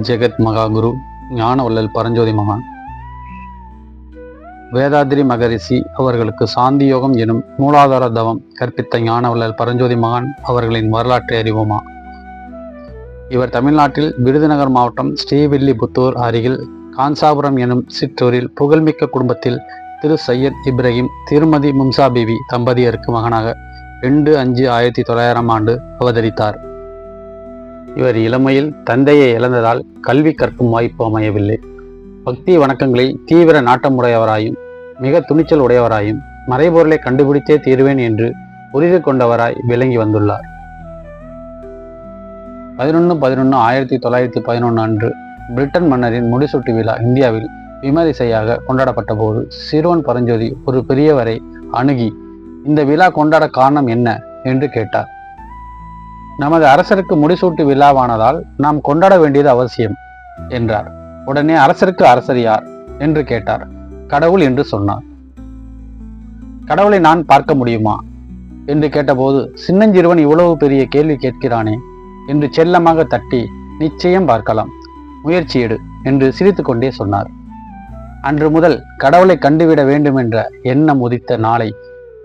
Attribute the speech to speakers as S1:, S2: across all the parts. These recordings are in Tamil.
S1: ஜெகத் மகாகுரு ஞானவள்ளல் பரஞ்சோதி மகான் வேதாத்ரி மகரிஷி அவர்களுக்கு சாந்தி யோகம் எனும் மூலாதார தவம் கற்பித்த ஞானவள்ளல் பரஞ்சோதி மகான் அவர்களின் வரலாற்றை அறிவோமா? இவர் தமிழ்நாட்டில் விருதுநகர் மாவட்டம் ஸ்ரீவில்லிபுத்தூர் அருகில் காஞ்சாபுரம் எனும் சிற்றூரில் புகழ்மிக்க குடும்பத்தில் திரு சையத் இப்ராஹிம் திருமதி மும்சா பிவி தம்பதியருக்கு மகனாக 2/5/1900 அவதரித்தார். இவர் இளமையில் தந்தையை இழந்ததால் கல்வி கற்கும் வாய்ப்பு அமையவில்லை. பக்தி வணக்கங்களில் தீவிர நாட்டமுடையவராயும் மிக துணிச்சல் உடையவராயும் மறைபொருளை கண்டுபிடித்தே தீர்வேன் என்று உறுதி கொண்டவராய் விளங்கி வந்துள்ளார். 11/11/1911 அன்று பிரிட்டன் மன்னரின் முடிசூட்டு விழா இந்தியாவில் விமரிசையாக கொண்டாடப்பட்ட போது சிறுவன் பரஞ்சோதி ஒரு பெரியவரை அணுகி இந்த விழா கொண்டாட காரணம் என்ன என்று கேட்டார். நமது அரசருக்கு முடிசூட்டு விழாவானதால் நாம் கொண்டாட வேண்டியது அவசியம் என்றார். உடனே அரசருக்கு அரசர் யார் என்று கேட்டார். கடவுள் என்று சொன்னார். கடவுளை நான் பார்க்க முடியுமா என்று கேட்டபோது சின்னஞ்சிறுவன் இவ்வளவு பெரிய கேள்வி கேட்கிறானே என்று செல்லமாக தட்டி நிச்சயம் பார்க்கலாம், முயற்சி எடு என்று சிரித்து கொண்டே சொன்னார். அன்று முதல் கடவுளை கண்டுவிட வேண்டும் என்ற எண்ணம் உதித்த நாளை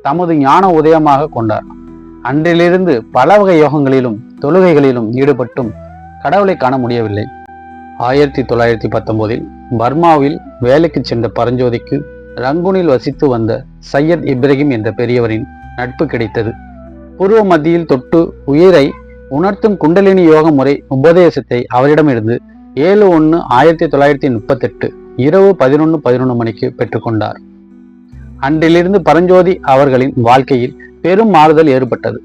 S1: தமது ஞான உதயமாக கொண்டார். அன்றிலிருந்து பல வகை யோகங்களிலும் தொழுகைகளிலும் ஈடுபட்டும் கடவுளை காண முடியவில்லை. 1919 பர்மாவில் வேலைக்கு சென்ற பரஞ்சோதிக்கு ரங்கூனில் வசித்து வந்த சையத் இப்ராஹிம் என்ற பெரியவரின் நட்பு கிடைத்தது. பூர்வ மத்தியில் தொட்டு உயிரை உணர்த்தும் குண்டலினி யோக முறை உபதேசத்தை அவரிடமிருந்து 7/1/1938 இரவு 11:11 மணிக்கு பெற்றுக்கொண்டார். அன்றிலிருந்து பரஞ்சோதி அவர்களின் வாழ்க்கையில் பெரும் மாறுதல் ஏற்பட்டது.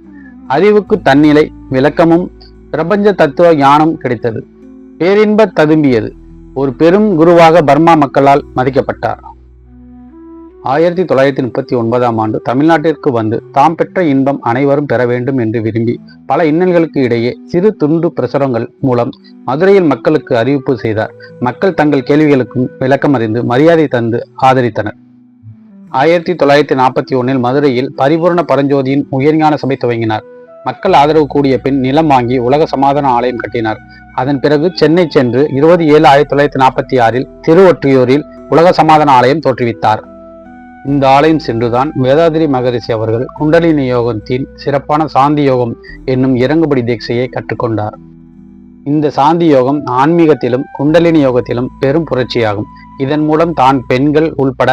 S1: அறிவுக்கு தன்னிலை விளக்கமும் பிரபஞ்ச தத்துவ ஞானம் கிடைத்தது. பேரின்ப ததும்பியது. ஒரு பெரும் குருவாக பர்மா மக்களால் மதிக்கப்பட்டார். 1939ஆம் ஆண்டு தமிழ்நாட்டிற்கு வந்து தாம் பெற்ற இன்பம் அனைவரும் பெற வேண்டும் என்று விரும்பி பல இன்னல்களுக்கு இடையே சிறு துண்டு பிரசுரங்கள் மூலம் மதுரையில் மக்களுக்கு அறிவிப்பு செய்தார். மக்கள் தங்கள் கேள்விகளுக்கும் விளக்கம் அறிந்து மரியாதை தந்து ஆதரித்தனர். 1941 மதுரையில் பரிபூர்ண பரஞ்சோதியின் உயர்ஞான சபை துவங்கினார். மக்கள் ஆதரவு கூடிய பின் நிலம் வாங்கி உலக சமாதான ஆலயம் கட்டினார். அதன் பிறகு சென்னை சென்று 27/1946 திருவொற்றியூரில் உலக சமாதான ஆலயம் தோற்றுவித்தார். இந்த ஆலயம் சென்றுதான் வேதாத்ரி மகரிஷி அவர்கள் குண்டலினி யோகத்தின் சிறப்பான சாந்தி யோகம் என்னும் இறங்குபடி தீட்சையை கற்றுக்கொண்டார். இந்த சாந்தி யோகம் ஆன்மீகத்திலும் குண்டலினி யோகத்திலும் பெரும் புரட்சியாகும். இதன் மூலம் தான் பெண்கள் உள்பட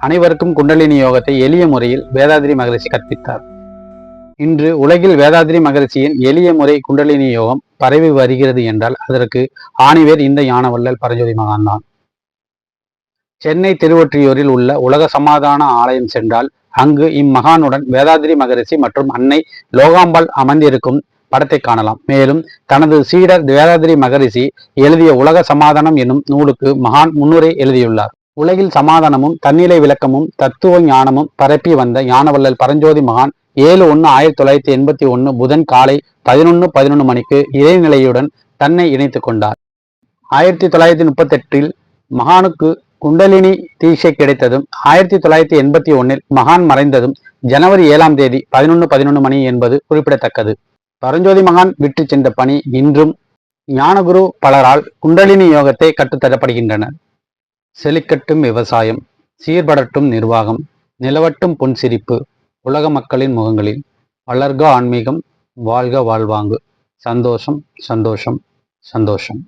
S1: அனைவருக்கும் குண்டலினி யோகத்தை எளிய முறையில் வேதாத்ரி மகரிஷி கற்பித்தார். இன்று உலகில் வேதாத்ரி மகரிஷியின் எளிய முறை குண்டலினி யோகம் பரவி வருகிறது என்றால் அதற்கு ஆணிவேர் இந்த ஞானவள்ளல் பரஞ்சோதி மகான் தான். சென்னை திருவொற்றியூரில் உள்ள உலக சமாதான ஆலயம் சென்றால் அங்கு இம்மகானுடன் வேதாத்ரி மகரிஷி மற்றும் அன்னை லோகாம்பாள் அமர்ந்திருக்கும் படத்தை காணலாம். மேலும் தனது சீடர் வேதாத்ரி மகரிஷி எழுதிய உலக சமாதானம் என்னும் நூலுக்கு மகான் முன்னுரை எழுதியுள்ளார். உலகில் சமாதானமும் தன்னிலை விளக்கமும் தத்துவ ஞானமும் பரப்பி வந்த ஞானவள்ளல் பரஞ்சோதி மகான் 7/1/1981 புதன் காலை 11:11 மணிக்கு இறைநிலையுடன் தன்னை இணைத்துக் கொண்டார். 1938 மகானுக்கு குண்டலினி தீட்சை கிடைத்ததும் 1981 மகான் மறைந்ததும் ஜனவரி 7ஆம் தேதி 11:11 மணி என்பது குறிப்பிடத்தக்கது. பரஞ்சோதி மகான் விட்டு சென்ற பணி இன்றும் ஞானகுரு பலரால் குண்டலினி யோகத்தை கற்றுத்தரப்படுகின்றனர். செழிக்கட்டும் விவசாயம், சீர்படட்டும் நிர்வாகம், நிலவட்டும் பொன் சிரிப்பு உலக மக்களின் முகங்களில், வளர்க ஆன்மீகம், வாழ்க வாழ்வாங்கு. சந்தோஷம் சந்தோஷம் சந்தோஷம்.